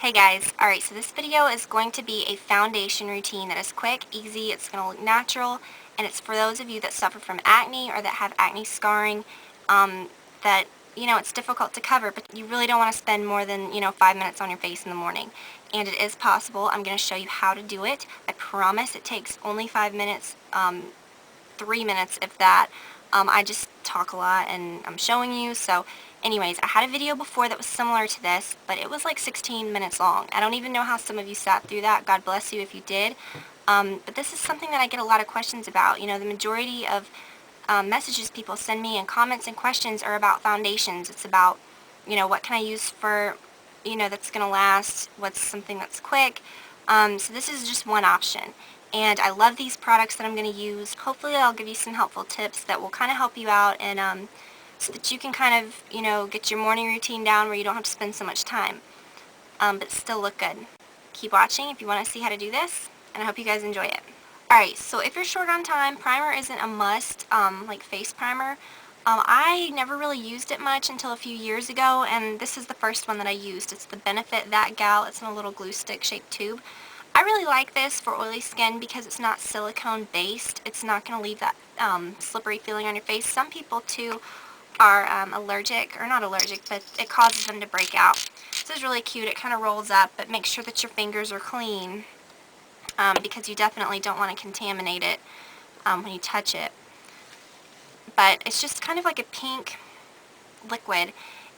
Hey guys, alright, so this video is going to be a foundation routine that is quick, easy, it's going to look natural, and it's for those of you that suffer from acne or that have acne scarring, that, it's difficult to cover, but you really don't want to spend more than, 5 minutes on your face in the morning. And it is possible. I'm going to show you how to do it. I promise it takes only 5 minutes, 3 minutes if that. I just talk a lot and I'm showing you, so anyways, I had a video before that was similar to this, but it was like 16 minutes long. I don't even know how some of you sat through that. God bless you if you did. But this is something that I get a lot of questions about. The majority of messages people send me and comments and questions are about foundations. It's about, what can I use for, that's going to last, what's something that's quick. So this is just one option. And I love these products that I'm going to use. Hopefully I'll give you some helpful tips that will kind of help you out and so that you can kind of, get your morning routine down where you don't have to spend so much time, but still look good. Keep watching if you want to see how to do this, and I hope you guys enjoy it. Alright, so if you're short on time, primer isn't a must, like face primer. I never really used it much until a few years ago, and this is the first one that I used. It's the Benefit That Gal. It's in a little glue stick shaped tube. I really like this for oily skin because it's not silicone based. It's not going to leave that slippery feeling on your face. Some people too are allergic, or not allergic, but it causes them to break out. This is really cute. It kind of rolls up, but make sure that your fingers are clean because you definitely don't want to contaminate it when you touch it. But it's just kind of like a pink liquid,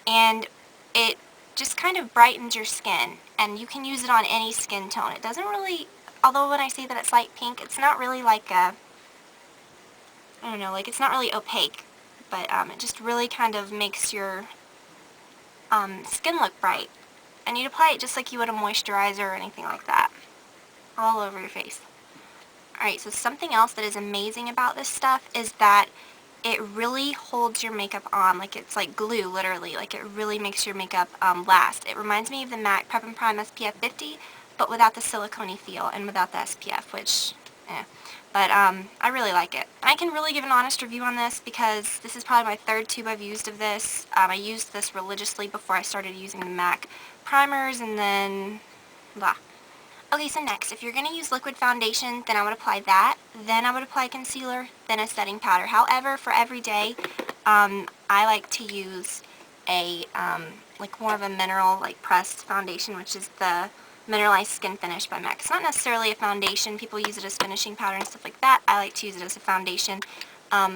and it just kind of brightens your skin, and you can use it on any skin tone. It doesn't really, although when I say that it's light pink, it's not really like a, I don't know, like it's not really opaque, but it just really kind of makes your skin look bright. And you'd apply it just like you would a moisturizer or anything like that, all over your face. Alright, so something else that is amazing about this stuff is that it really holds your makeup on, like it's like glue, literally. Like it really makes your makeup last. It reminds me of the MAC Prep and Prime SPF 50, but without the silicone-y feel and without the SPF, which, But I really like it. I can really give an honest review on this because this is probably my third tube I've used of this. I used this religiously before I started using the MAC primers, and then blah. Okay, so next, if you're going to use liquid foundation, then I would apply that, then I would apply concealer, then a setting powder. However, for every day, I like to use a, like more of a mineral, like pressed foundation, which is the Mineralized Skin Finish by MAC. It's not necessarily a foundation. People use it as finishing powder and stuff like that. I like to use it as a foundation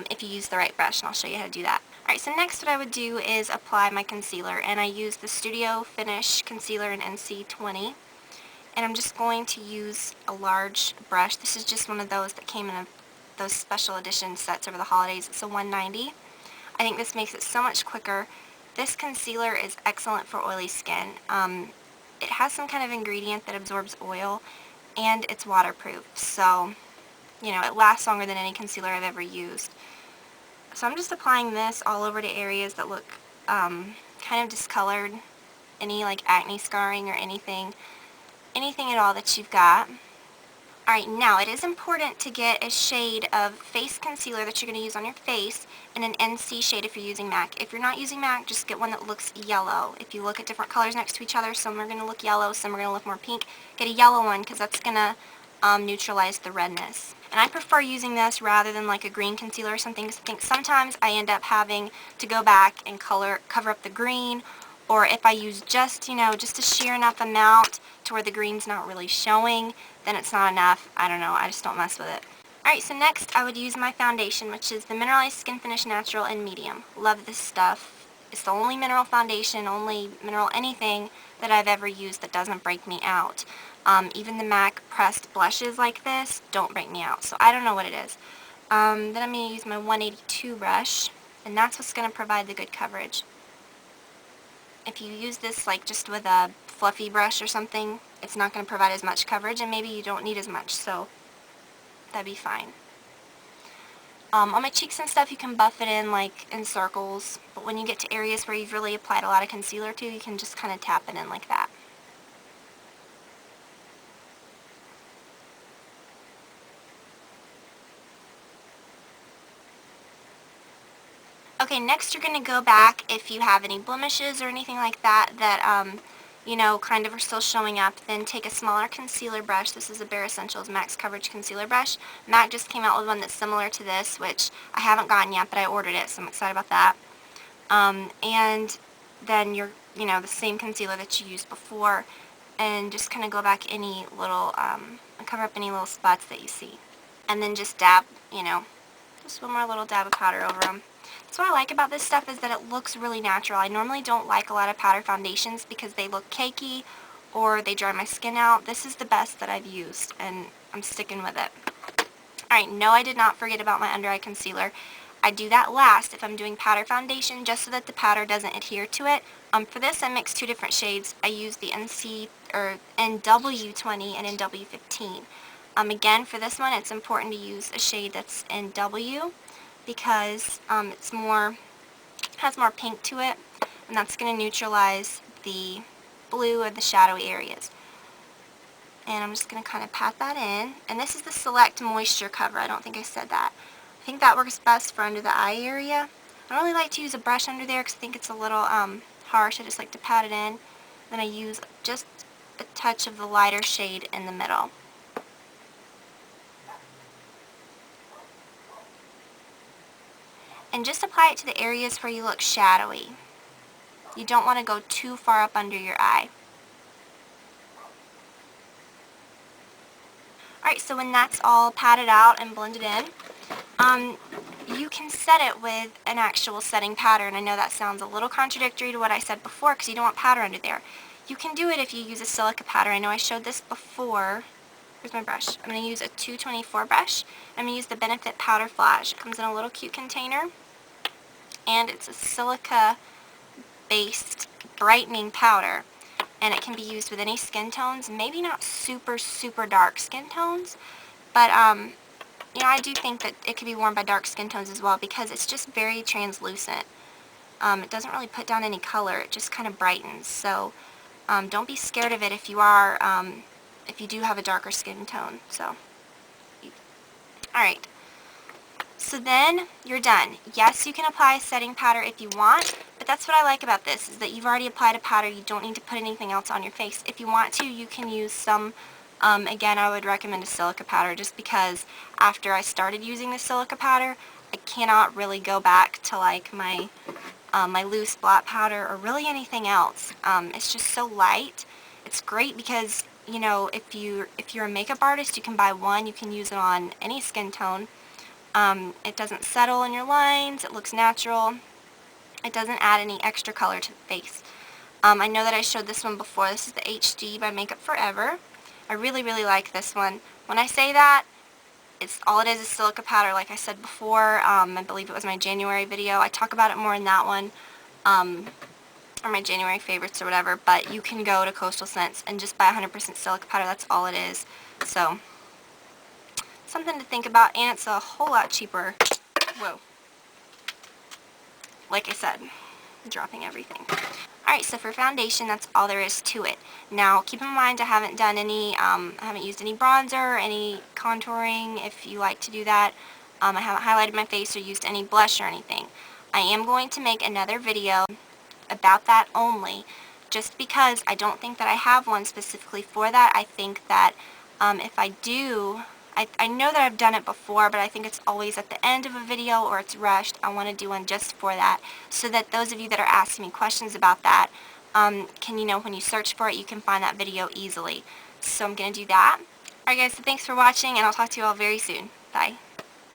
if you use the right brush, and I'll show you how to do that. Alright, so next what I would do is apply my concealer, and I use the Studio Finish Concealer in NC20. And I'm just going to use a large brush. This is just one of those that came in those special edition sets over the holidays. It's a 190. I think this makes it so much quicker. This concealer is excellent for oily skin. It has some kind of ingredient that absorbs oil, and it's waterproof. So, it lasts longer than any concealer I've ever used. So I'm just applying this all over to areas that look kind of discolored, any like acne scarring or anything at all that you've got. Alright, now it is important to get a shade of face concealer that you're going to use on your face, and an NC shade if you're using MAC. If you're not using MAC, just get one that looks yellow. If you look at different colors next to each other, some are going to look yellow, some are going to look more pink. Get a yellow one because that's going to neutralize the redness. And I prefer using this rather than like a green concealer or something, because I think sometimes I end up having to go back and cover up the green, or if I use just, just a sheer enough amount to where the green's not really showing, then it's not enough. I don't know, I just don't mess with it. Alright, so next I would use my foundation, which is the Mineralized Skin Finish Natural in Medium. Love this stuff. It's the only mineral foundation, only mineral anything that I've ever used that doesn't break me out. Even the MAC pressed blushes like this don't break me out, so I don't know what it is. Then I'm going to use my 182 brush, and that's what's going to provide the good coverage. If you use this like just with a fluffy brush or something, it's not going to provide as much coverage, and maybe you don't need as much, so that'd be fine. On my cheeks and stuff, you can buff it in like in circles, but when you get to areas where you've really applied a lot of concealer to, you can just kind of tap it in like that. Okay, next you're going to go back if you have any blemishes or anything like that that you know, kind of are still showing up, then take a smaller concealer brush. This is a Bare Essentials Max Coverage Concealer Brush. MAC just came out with one that's similar to this, which I haven't gotten yet, but I ordered it, so I'm excited about that. And then you know, the same concealer that you used before, and just kind of go back any little, cover up any little spots that you see. And then just dab, you know, just one more little dab of powder over them. That's what I like about this stuff, is that it looks really natural. I normally don't like a lot of powder foundations because they look cakey or they dry my skin out. This is the best that I've used, and I'm sticking with it. Alright, no, I did not forget about my under eye concealer. I do that last if I'm doing powder foundation, just so that the powder doesn't adhere to it. For this, I mixed two different shades. I used the NW20 and NW15. Again, for this one, it's important to use a shade that's NW because it's has more pink to it, and that's going to neutralize the blue or the shadowy areas. And I'm just going to kind of pat that in. And this is the Select Moisture Cover. I don't think I said that. I think that works best for under the eye area. I don't really like to use a brush under there because I think it's a little harsh. I just like to pat it in. Then I use just a touch of the lighter shade in the middle. And just apply it to the areas where you look shadowy. You don't want to go too far up under your eye. Alright, so when that's all patted out and blended in, you can set it with an actual setting powder. And I know that sounds a little contradictory to what I said before because you don't want powder under there. You can do it if you use a silica powder. I know I showed this before. Where's my brush? I'm going to use a 224 brush. I'm going to use the Benefit Powder Flash. It comes in a little cute container. And it's a silica-based brightening powder. And it can be used with any skin tones. Maybe not super, super dark skin tones. But, you know, I do think that it could be worn by dark skin tones as well because it's just very translucent. It doesn't really put down any color. It just kind of brightens. So don't be scared of it if you are, if you do have a darker skin tone. So, alright. So then you're done. Yes, you can apply a setting powder if you want, but that's what I like about this, is that you've already applied a powder. You don't need to put anything else on your face. If you want to, you can use some, again, I would recommend a silica powder just because after I started using the silica powder, I cannot really go back to like my loose blot powder or really anything else. It's just so light. It's great because, you know, if you're a makeup artist, you can buy one. You can use it on any skin tone. It doesn't settle in your lines. It looks natural. It doesn't add any extra color to the face. I know that I showed this one before. This is the HD by Makeup Forever. I really, really like this one. When I say that, all it is silica powder, like I said before. I believe it was my January video. I talk about it more in that one, or my January favorites or whatever, but you can go to Coastal Scents and just buy 100% silica powder. That's all it is. So, something to think about, and it's a whole lot cheaper. Whoa. Like I said, dropping everything. Alright, so for foundation, that's all there is to it. Now, keep in mind I haven't done any, I haven't used any bronzer, any contouring, if you like to do that. I haven't highlighted my face or used any blush or anything. I am going to make another video about that only, just because I don't think that I have one specifically for that. I think that if I do, I know that I've done it before, but I think it's always at the end of a video or it's rushed. I want to do one just for that, so that those of you that are asking me questions about that, can, you know, when you search for it, you can find that video easily. So I'm going to do that. Alright guys, so thanks for watching, and I'll talk to you all very soon. Bye.